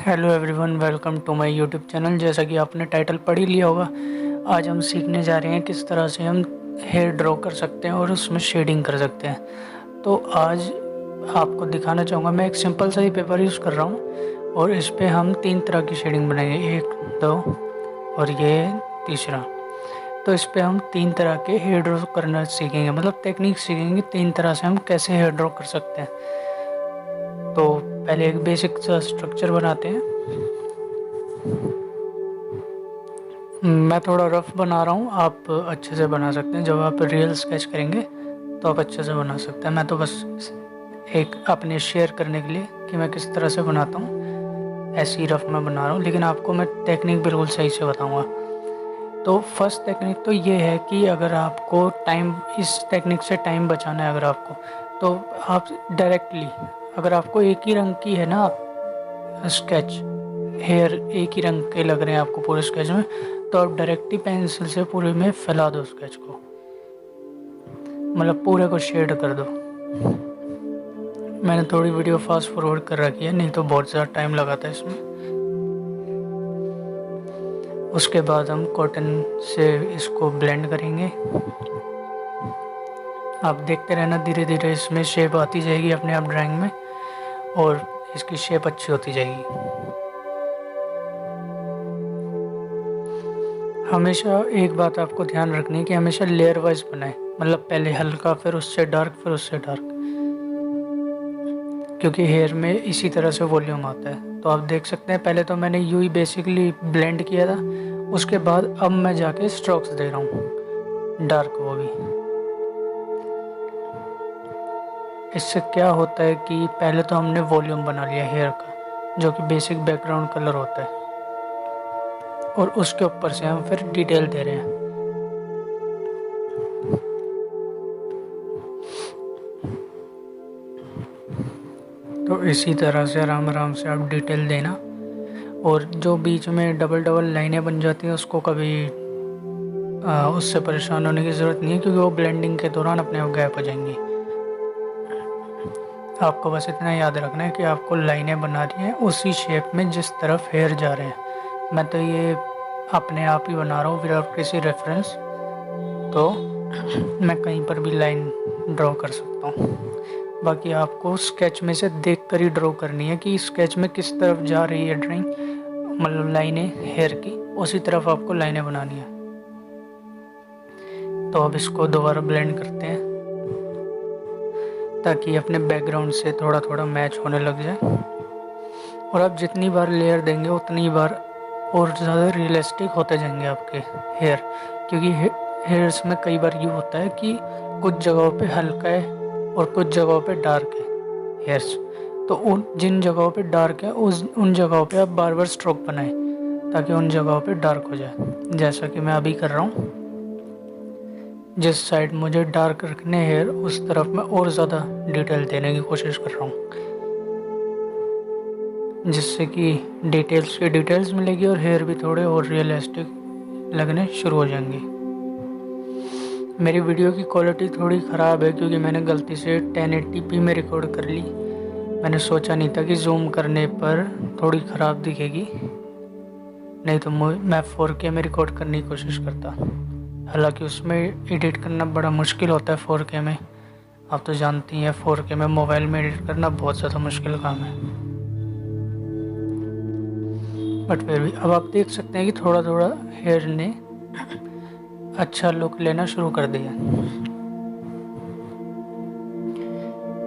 Hello everyone, welcome to my YouTube channel. जैसा कि आपने टाइटल पढ़ ही लिया होगा, आज हम सीखने जा रहे हैं किस तरह से हम हेयर ड्रॉ कर सकते हैं और उसमें शेडिंग कर सकते हैं। तो आज आपको दिखाना चाहूँगा, मैं एक सिंपल सा ही पेपर यूज़ कर रहा हूँ और इस पे हम 3 तरह की शेडिंग बनाएंगे, 1, 2 और ये तीसरा। तो इस पे हम 3 तरह के हेयर ड्रॉ करना सीखेंगे, मतलब टेक्निक सीखेंगे 3 तरह से हम कैसे हेयर ड्रॉ कर सकते हैं। तो पहले एक बेसिक सा स्ट्रक्चर बनाते हैं। मैं थोड़ा रफ बना रहा हूँ, आप अच्छे से बना सकते हैं। जब आप रियल स्केच करेंगे तो आप अच्छे से बना सकते हैं। मैं तो बस एक अपने शेयर करने के लिए कि मैं किस तरह से बनाता हूँ, ऐसी रफ में बना रहा हूँ, लेकिन आपको मैं टेक्निक बिल्कुल सही से बताऊँगा। तो फर्स्ट टेक्निक तो ये है कि अगर आपको टाइम, इस टेक्निक से टाइम बचाना है अगर आपको, तो आप डायरेक्टली, अगर आपको एक ही रंग की है ना स्केच, हेयर एक ही रंग के लग रहे हैं आपको पूरे स्केच में, तो आप डायरेक्टली पेंसिल से पूरे में फैला दो स्केच को, मतलब पूरे को शेड कर दो। मैंने थोड़ी वीडियो फास्ट फॉरवर्ड कर रखी है, नहीं तो बहुत ज़्यादा टाइम लगाता है इसमें। उसके बाद हम कॉटन से इसको ब्लेंड करेंगे। आप देखते रहना, धीरे धीरे इसमें शेप आती जाएगी अपने आप ड्राइंग में, और इसकी शेप अच्छी होती जाएगी। हमेशा एक बात आपको ध्यान रखनी है कि हमेशा लेयर वाइज बनाएं, मतलब पहले हल्का, फिर उससे डार्क, फिर उससे डार्क, क्योंकि हेयर में इसी तरह से वॉल्यूम आता है। तो आप देख सकते हैं, पहले तो मैंने यूं ही बेसिकली ब्लेंड किया था, उसके बाद अब मैं जाके स्ट्रोक्स दे रहा हूँ डार्क, वो भी। इससे क्या होता है कि पहले तो हमने वॉल्यूम बना लिया हेयर का, जो कि बेसिक बैकग्राउंड कलर होता है, और उसके ऊपर से हम फिर डिटेल दे रहे हैं। तो इसी तरह से आराम आराम से आप डिटेल देना, और जो बीच में डबल डबल लाइनें बन जाती हैं उसको कभी उससे परेशान होने की ज़रूरत नहीं है, क्योंकि वो ब्लेंडिंग के दौरान अपने आप गायब हो जाएंगी। आपको बस इतना याद रखना है कि आपको लाइनें बना रही हैं उसी शेप में जिस तरफ हेयर जा रहे हैं। मैं तो ये अपने आप ही बना रहा हूँ विदाउट किसी रेफरेंस, तो मैं कहीं पर भी लाइन ड्रॉ कर सकता हूँ। बाकी आपको स्केच में से देख कर ही ड्रॉ करनी है कि स्केच में किस तरफ जा रही है ड्राइंग, मतलब लाइनें हेयर की, उसी तरफ आपको लाइनें बनानी है। तो अब इसको दोबारा ब्लेंड करते हैं ताकि अपने बैकग्राउंड से थोड़ा थोड़ा मैच होने लग जाए। और आप जितनी बार लेयर देंगे उतनी बार और ज़्यादा रियलिस्टिक होते जाएंगे आपके हेयर, क्योंकि हेयर्स में कई बार यूँ होता है कि कुछ जगहों पे हल्का है और कुछ जगहों पे डार्क है हेयर्स। तो उन जिन जगहों पे डार्क है उन जगहों पे आप बार बार स्ट्रोक बनाएं ताकि उन जगहों पे डार्क हो जाए, जैसा कि मैं अभी कर रहा हूँ। जिस साइड मुझे डार्क रखने हेयर उस तरफ मैं और ज़्यादा डिटेल देने की कोशिश कर रहा हूँ, जिससे कि डिटेल्स की डिटेल्स मिलेगी और हेयर भी थोड़े और रियलिस्टिक लगने शुरू हो जाएंगे। मेरी वीडियो की क्वालिटी थोड़ी ख़राब है क्योंकि मैंने गलती से 1080p में रिकॉर्ड कर ली। मैंने सोचा नहीं था कि जूम करने पर थोड़ी ख़राब दिखेगी, नहीं तो मैं 4K में रिकॉर्ड करने की कोशिश करता। हालांकि उसमें एडिट करना बड़ा मुश्किल होता है 4K में, आप तो जानती हैं 4K में मोबाइल में एडिट करना बहुत ज़्यादा मुश्किल काम है। बट फिर भी अब आप देख सकते हैं कि थोड़ा थोड़ा हेयर ने अच्छा लुक लेना शुरू कर दिया।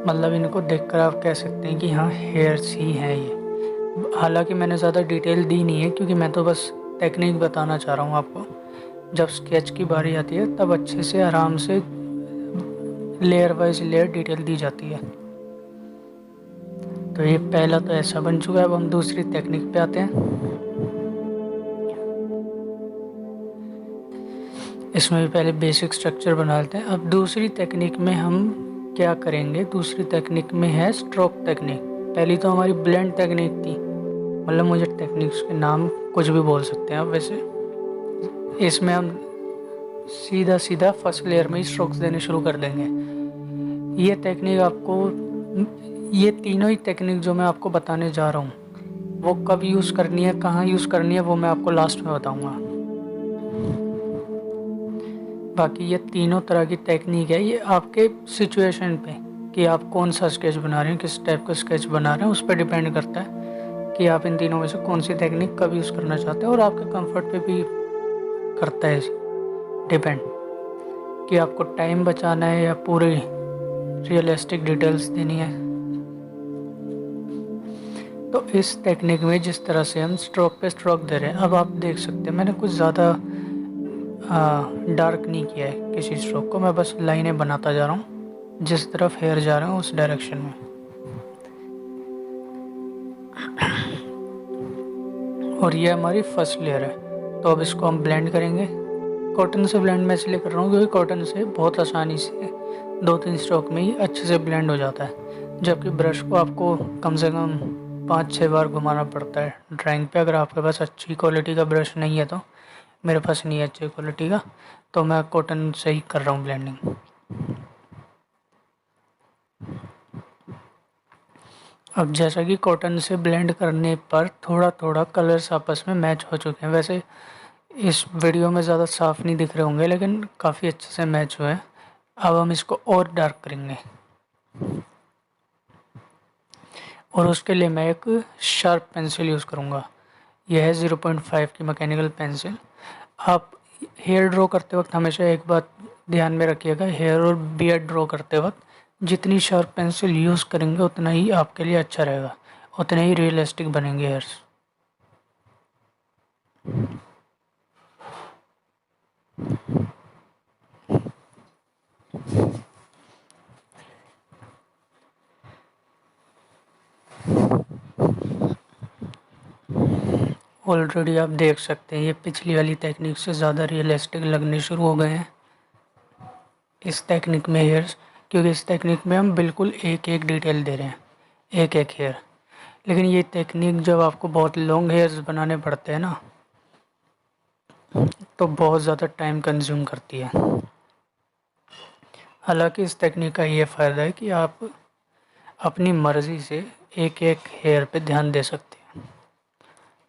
मतलब इनको देखकर आप कह सकते हैं कि हाँ, हेयर्स ही हैं ये। हालांकि मैंने ज़्यादा डिटेल दी नहीं है क्योंकि मैं तो बस टेक्निक बताना चाह रहा हूँ आपको। जब स्केच की बारी आती है तब अच्छे से आराम से लेयर वाइज लेयर डिटेल दी जाती है। तो ये पहला तो ऐसा बन चुका है। अब हम दूसरी टेक्निक पे आते हैं। इसमें भी पहले बेसिक स्ट्रक्चर बना लेते हैं। अब दूसरी टेक्निक में हम क्या करेंगे, दूसरी टेक्निक में है स्ट्रोक टेक्निक। पहली तो हमारी ब्लेंड टेक्निक थी, मतलब मुझे टेक्निक्स के नाम कुछ भी बोल सकते हैं आप वैसे। इसमें हम सीधा सीधा फर्स्ट लेयर में ही स्ट्रोक्स देने शुरू कर देंगे। ये टेक्निक आपको, ये तीनों ही टेक्निक जो मैं आपको बताने जा रहा हूँ वो कब यूज़ करनी है, कहाँ यूज़ करनी है, वो मैं आपको लास्ट में बताऊँगा। बाकी ये तीनों तरह की टेक्निक है, ये आपके सिचुएशन पे कि आप कौन सा स्केच बना रहे हैं, किस टाइप का स्केच बना रहे हैं, उस पर डिपेंड करता है कि आप इन तीनों में से कौन सी टेक्निक कब यूज़ करना चाहते हैं। और आपके कंफर्ट पे भी करता है डिपेंड कि आपको टाइम बचाना है या पूरी रियलिस्टिक डिटेल्स देनी है। तो इस टेक्निक में जिस तरह से हम स्ट्रोक पे स्ट्रोक दे रहे हैं, अब आप देख सकते हैं मैंने कुछ ज़्यादा डार्क नहीं किया है किसी स्ट्रोक को, मैं बस लाइनें बनाता जा रहा हूँ जिस तरफ हेयर जा रहे हैं उस डायरेक्शन में। और ये हमारी फर्स्ट लेयर है, तो अब इसको हम ब्लेंड करेंगे। कॉटन से ब्लेंड मैं इसलिए कर रहा हूँ क्योंकि कॉटन से बहुत आसानी से 2-3 स्ट्रोक में ही अच्छे से ब्लेंड हो जाता है, जबकि ब्रश को आपको कम से कम 5-6 बार घुमाना पड़ता है ड्राइंग पे। अगर आपके पास अच्छी क्वालिटी का ब्रश नहीं है, तो मेरे पास नहीं है अच्छी क्वालिटी का, तो मैं कॉटन से ही कर रहा हूँ ब्लेंडिंग। अब जैसा कि कॉटन से ब्लेंड करने पर थोड़ा थोड़ा कलर्स आपस में मैच हो चुके हैं। वैसे इस वीडियो में ज़्यादा साफ नहीं दिख रहे होंगे, लेकिन काफ़ी अच्छे से मैच हुए हैं। अब हम इसको और डार्क करेंगे, और उसके लिए मैं एक शार्प पेंसिल यूज़ करूँगा। यह है 0.5 की मैकेनिकल पेंसिल। आप हेयर ड्रॉ करते वक्त हमेशा एक बात ध्यान में रखिएगा, हेयर और बियर्ड ड्रॉ करते वक्त जितनी शार्प पेंसिल यूज़ करेंगे उतना ही आपके लिए अच्छा रहेगा, उतने ही रियलिस्टिक बनेंगे हेयर्स। ऑलरेडी आप देख सकते हैं ये पिछली वाली टेक्निक से ज़्यादा रियलिस्टिक लगने शुरू हो गए हैं इस टेक्निक में हेयर्स, क्योंकि इस टेक्निक में हम बिल्कुल एक एक डिटेल दे रहे हैं, एक एक हेयर। लेकिन ये टेक्निक जब आपको बहुत लॉन्ग हेयर्स बनाने पड़ते हैं ना, तो बहुत ज़्यादा टाइम कंज्यूम करती है। हालांकि इस टेक्निक का ये फ़ायदा है कि आप अपनी मर्ज़ी से एक एक हेयर पे ध्यान दे सकते हैं।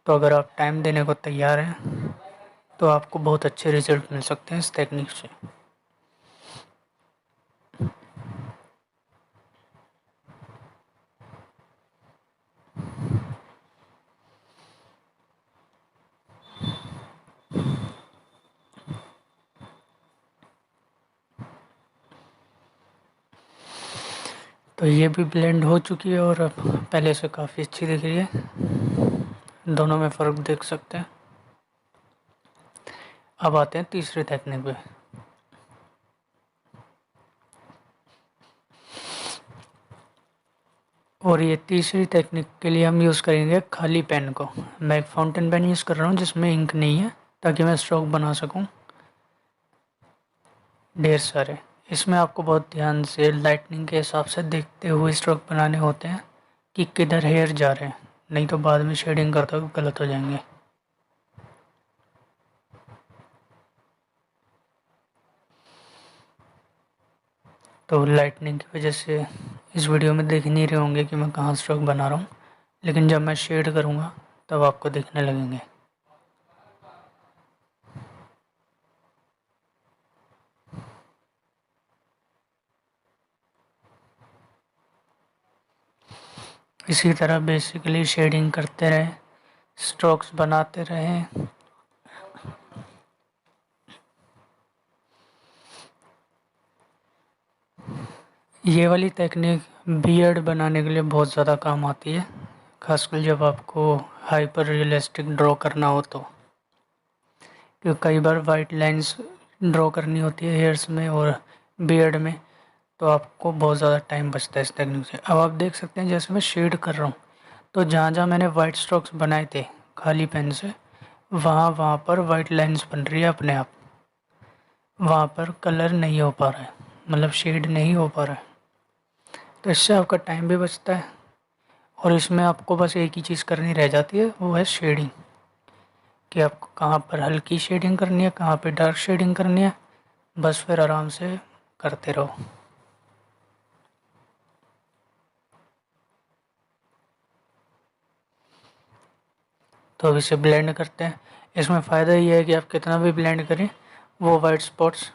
तो अगर आप टाइम देने को तैयार हैं तो आपको बहुत अच्छे रिजल्ट मिल सकते हैं इस टेक्निक से। तो ये भी ब्लेंड हो चुकी है और अब पहले से काफ़ी अच्छी दिख रही है, दोनों में फ़र्क देख सकते हैं। अब आते हैं तीसरी टेक्निक पे। और ये तीसरी टेक्निक के लिए हम यूज़ करेंगे खाली पेन को। मैं एक फाउंटेन पेन यूज़ कर रहा हूँ जिसमें इंक नहीं है, ताकि मैं स्ट्रोक बना सकूँ ढेर सारे। इसमें आपको बहुत ध्यान से लाइटनिंग के हिसाब से देखते हुए स्ट्रोक बनाने होते हैं कि किधर हेयर जा रहे हैं, नहीं तो बाद में शेडिंग करते हुए गलत हो जाएंगे। तो लाइटनिंग की वजह से इस वीडियो में देख नहीं रहे होंगे कि मैं कहाँ स्ट्रोक बना रहा हूँ, लेकिन जब मैं शेड करूँगा तब आपको दिखने लगेंगे। इसी तरह बेसिकली शेडिंग करते रहे, स्ट्रोक्स बनाते रहें। ये वाली टेक्निक बियर्ड बनाने के लिए बहुत ज़्यादा काम आती है, खासकर जब आपको हाइपर रियलिस्टिक ड्रॉ करना हो तो, क्योंकि कई बार वाइट लाइंस ड्रॉ करनी होती है हेयर्स में और बियर्ड में, तो आपको बहुत ज़्यादा टाइम बचता है इस टेक्निक से। अब आप देख सकते हैं जैसे मैं शेड कर रहा हूँ, तो जहाँ जहाँ मैंने वाइट स्ट्रोक्स बनाए थे खाली पेन से, वहाँ वहाँ पर वाइट लाइंस बन रही है अपने आप, वहाँ पर कलर नहीं हो पा रहा है, मतलब शेड नहीं हो पा रहा है। तो इससे आपका टाइम भी बचता है, और इसमें आपको बस एक ही चीज़ करनी रह जाती है, वो है शेडिंग, कि आपको कहाँ पर हल्की शेडिंग करनी है, कहाँ पे डार्क शेडिंग करनी है, बस फिर आराम से करते रहो। तो अब इसे ब्लेंड करते हैं। इसमें फ़ायदा ये है कि आप कितना भी ब्लेंड करें वो वाइट स्पॉट्स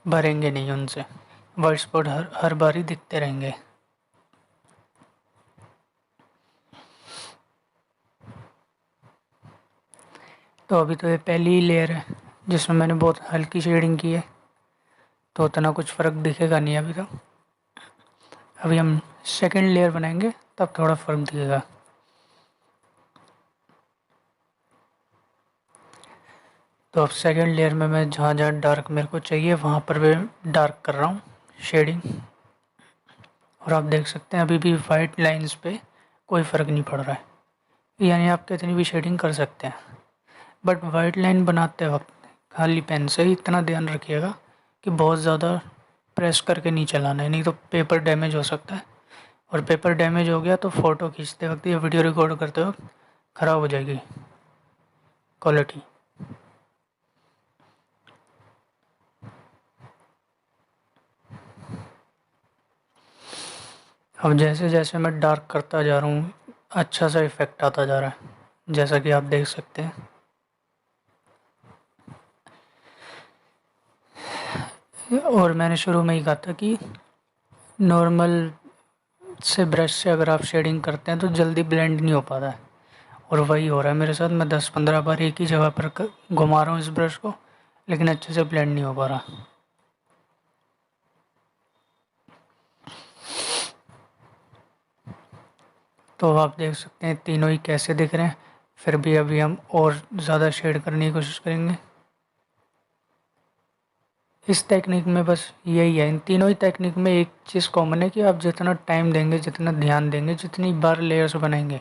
भरेंगे नहीं, उनसे वाइट स्पॉट हर बार ही दिखते रहेंगे। तो अभी तो ये पहली ही लेयर है जिसमें मैंने बहुत हल्की शेडिंग की है, तो उतना कुछ फ़र्क दिखेगा नहीं अभी तो। अभी हम सेकंड लेयर बनाएंगे तब थोड़ा फ़र्क दिखेगा। तो अब सेकंड लेयर में मैं जहाँ जहाँ डार्क मेरे को चाहिए वहाँ पर भी डार्क कर रहा हूँ शेडिंग। और आप देख सकते हैं अभी भी वाइट लाइंस पे कोई फ़र्क नहीं पड़ रहा है, यानी आप कितनी भी शेडिंग कर सकते हैं। बट वाइट लाइन बनाते वक्त खाली पेन से ही इतना ध्यान रखिएगा कि बहुत ज़्यादा प्रेस करके नहीं चलाना है, नहीं तो पेपर डैमेज हो सकता है। और पेपर डैमेज हो गया तो फ़ोटो खींचते वक्त या वीडियो रिकॉर्ड करते वक्त ख़राब हो जाएगी क्वालिटी। अब जैसे जैसे मैं डार्क करता जा रहा हूँ अच्छा सा इफ़ेक्ट आता जा रहा है, जैसा कि आप देख सकते हैं। और मैंने शुरू में ही कहा था कि नॉर्मल से ब्रश से अगर आप शेडिंग करते हैं तो जल्दी ब्लेंड नहीं हो पाता है, और वही हो रहा है मेरे साथ। मैं 10-15 बार एक ही जगह पर घुमा रहा हूँ इस ब्रश को, लेकिन अच्छे से ब्लेंड नहीं हो पा रहा। तो आप देख सकते हैं तीनों ही कैसे दिख रहे हैं। फिर भी अभी हम और ज़्यादा शेड करने की कोशिश करेंगे। इस टेक्निक में बस यही है, इन तीनों ही टेक्निक में एक चीज़ कॉमन है कि आप जितना टाइम देंगे, जितना ध्यान देंगे, जितनी बार लेयर्स बनाएंगे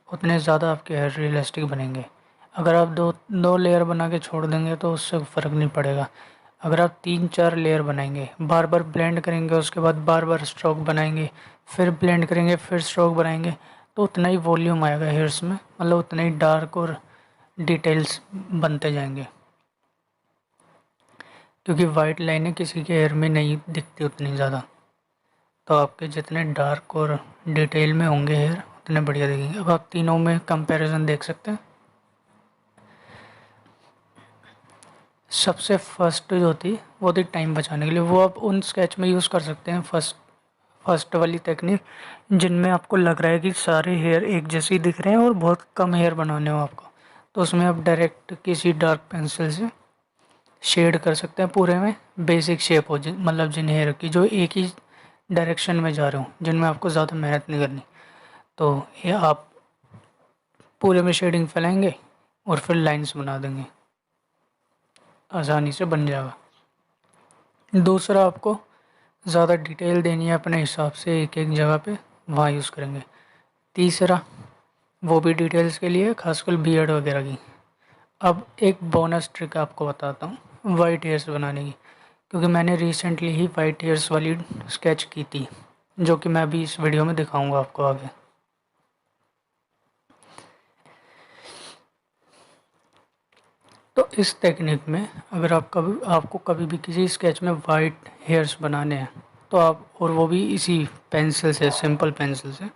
उतने ज़्यादा आपके हेयर रियलिस्टिक बनेंगे। अगर आप दो लेयर बना के छोड़ देंगे तो उससे फ़र्क नहीं पड़ेगा। अगर आप 3-4 लेयर बनाएंगे, बार बार ब्लेंड करेंगे, उसके बाद बार बार स्ट्रोक बनाएंगे, फिर ब्लेंड करेंगे, फिर स्ट्रोक बनाएंगे, तो उतना ही वॉल्यूम आएगा हेयर्स में, मतलब उतना ही डार्क और डिटेल्स बनते जाएंगे। क्योंकि वाइट लाइनें किसी के हेयर में नहीं दिखती उतनी ज़्यादा, तो आपके जितने डार्क और डिटेल में होंगे हेयर उतने बढ़िया दिखेंगे। अब आप तीनों में कंपैरिजन देख सकते हैं। सबसे फर्स्ट जो होती वो थी टाइम बचाने के लिए, वो आप उन स्केच में यूज़ कर सकते हैं। फर्स्ट वाली टेक्निक जिनमें आपको लग रहा है कि सारे हेयर एक जैसे ही दिख रहे हैं और बहुत कम हेयर बनाने हो आपको, तो उसमें आप डायरेक्ट किसी डार्क पेंसिल से शेड कर सकते हैं पूरे में। बेसिक शेप हो मतलब जिन हेयर की जो एक ही डायरेक्शन में जा रहे हो, जिनमें आपको ज़्यादा मेहनत नहीं करनी, तो ये आप पूरे में शेडिंग फैलाएंगे और फिर लाइंस बना देंगे, आसानी से बन जाएगा। दूसरा, आपको ज़्यादा डिटेल देनी है अपने हिसाब से एक एक जगह पे, वहाँ यूज़ करेंगे। तीसरा, वो भी डिटेल्स के लिए, खासकर बियर्ड वगैरह की। अब एक बोनस ट्रिक आपको बताता हूँ वाइट हेयर्स बनाने की, क्योंकि मैंने रिसेंटली ही वाइट हेयर्स वाली स्केच की थी, जो कि मैं अभी इस वीडियो में दिखाऊंगा आपको आगे। तो इस टेक्निक में अगर आपको कभी भी किसी स्केच में वाइट हेयर्स बनाने हैं, तो आप, और वो भी इसी पेंसिल से, सिंपल पेंसिल से,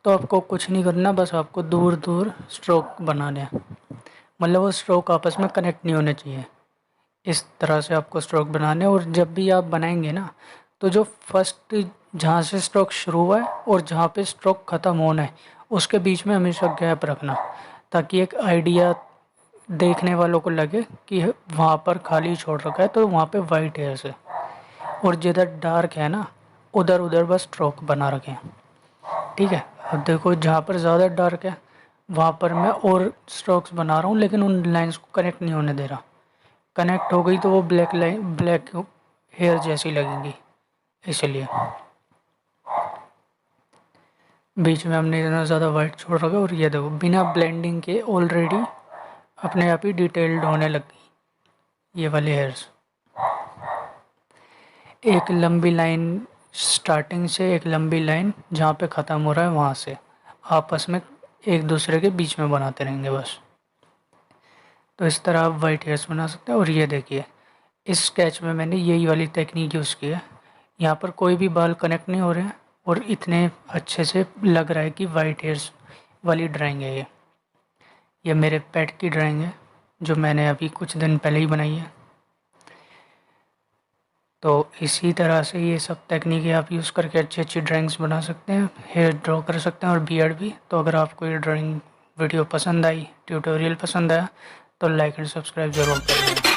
तो आपको कुछ नहीं करना, बस आपको दूर दूर स्ट्रोक बनाने हैं। मतलब वो स्ट्रोक आपस में कनेक्ट नहीं होने चाहिए, इस तरह से आपको स्ट्रोक बनाने हैं। और जब भी आप बनाएंगे ना, तो जो फर्स्ट जहाँ से स्ट्रोक शुरू हुआ है और जहाँ पे स्ट्रोक ख़त्म होना है उसके बीच में हमेशा गैप रखना, ताकि एक आइडिया देखने वालों को लगे कि वहाँ पर खाली छोड़ रखा है तो वहाँ पे वाइट हेयर्स है, और जिधर डार्क है ना उधर उधर बस स्ट्रोक बना रखें। ठीक है, अब देखो जहाँ पर ज़्यादा डार्क है वहाँ पर मैं और स्ट्रोक्स बना रहा हूँ, लेकिन उन लाइंस को कनेक्ट नहीं होने दे रहा। कनेक्ट हो गई तो वो ब्लैक हेयर जैसी लगेंगी, इसलिए बीच में हमने इतना ज़्यादा वाइट छोड़ रखा। और ये देखो बिना ब्लेंडिंग के ऑलरेडी अपने आप ही डिटेल्ड होने लग गई ये वाले हेयर्स। एक लंबी लाइन स्टार्टिंग से, एक लंबी लाइन जहाँ पे ख़त्म हो रहा है वहाँ से, आपस में एक दूसरे के बीच में बनाते रहेंगे बस। तो इस तरह आप वाइट हेयर्स बना सकते हैं। और ये देखिए इस स्केच में मैंने यही वाली टेक्निक यूज़ की है। यहाँ पर कोई भी बाल कनेक्ट नहीं हो रहे हैं और इतने अच्छे से लग रहा है कि वाइट हेयर्स वाली ड्राइंग है ये। ये मेरे पेट की ड्राइंग है जो मैंने अभी कुछ दिन पहले ही बनाई है। तो इसी तरह से ये सब टेक्निकें आप यूज़ करके अच्छी अच्छी ड्राइंग्स बना सकते हैं, हेयर ड्रॉ कर सकते हैं और बियर्ड भी। तो अगर आपको ये ड्राइंग वीडियो पसंद आई, ट्यूटोरियल पसंद आया, तो लाइक एंड सब्सक्राइब ज़रूर करें।